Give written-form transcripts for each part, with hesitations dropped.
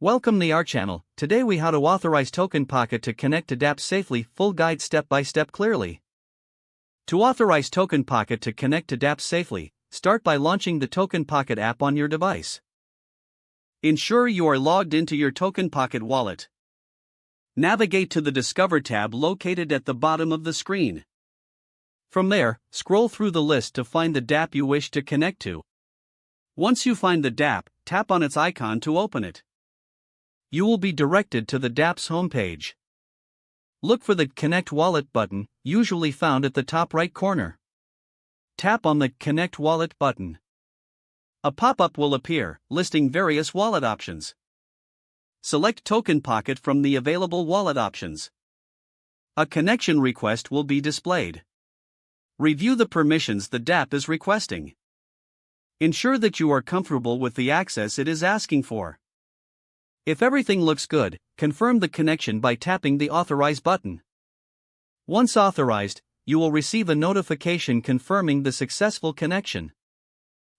Welcome to our channel. Today we how to authorize TokenPocket to connect to dApps safely. Full guide step by step clearly. To authorize TokenPocket to connect to dApps safely, start by launching the TokenPocket app on your device. Ensure you are logged into your TokenPocket wallet. Navigate to the Discover tab located at the bottom of the screen. From there, scroll through the list to find the dApp you wish to connect to. Once you find the dApp, tap on its icon to open it. You will be directed to the dApp's homepage. Look for the Connect Wallet button, usually found at the top right corner. Tap on the Connect Wallet button. A pop-up will appear, listing various wallet options. Select TokenPocket from the available wallet options. A connection request will be displayed. Review the permissions the dApp is requesting. Ensure that you are comfortable with the access it is asking for. If everything looks good, confirm the connection by tapping the Authorize button. Once authorized, you will receive a notification confirming the successful connection.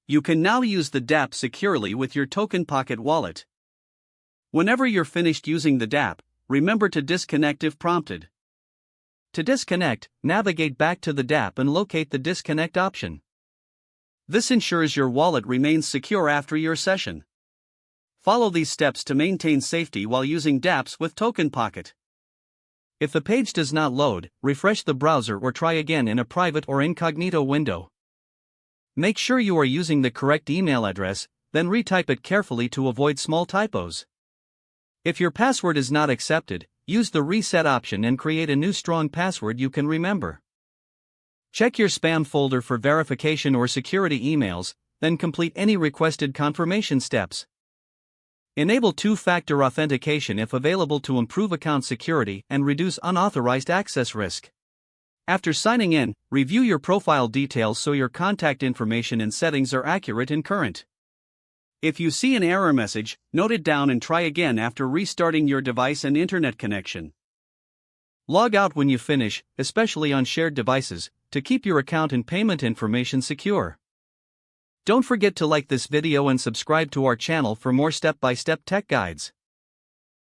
You can now use the dApp securely with your TokenPocket wallet. Whenever you're finished using the dApp, remember to disconnect if prompted. To disconnect, navigate back to the dApp and locate the Disconnect option. This ensures your wallet remains secure after your session. Follow these steps to maintain safety while using dApps with TokenPocket. If the page does not load, refresh the browser or try again in a private or incognito window. Make sure you are using the correct email address, then retype it carefully to avoid small typos. If your password is not accepted, use the reset option and create a new strong password you can remember. Check your spam folder for verification or security emails, then complete any requested confirmation steps. Enable two-factor authentication if available to improve account security and reduce unauthorized access risk. After signing in, review your profile details so your contact information and settings are accurate and current. If you see an error message, note it down and try again after restarting your device and internet connection. Log out when you finish, especially on shared devices, to keep your account and payment information secure. Don't forget to like this video and subscribe to our channel for more step-by-step tech guides.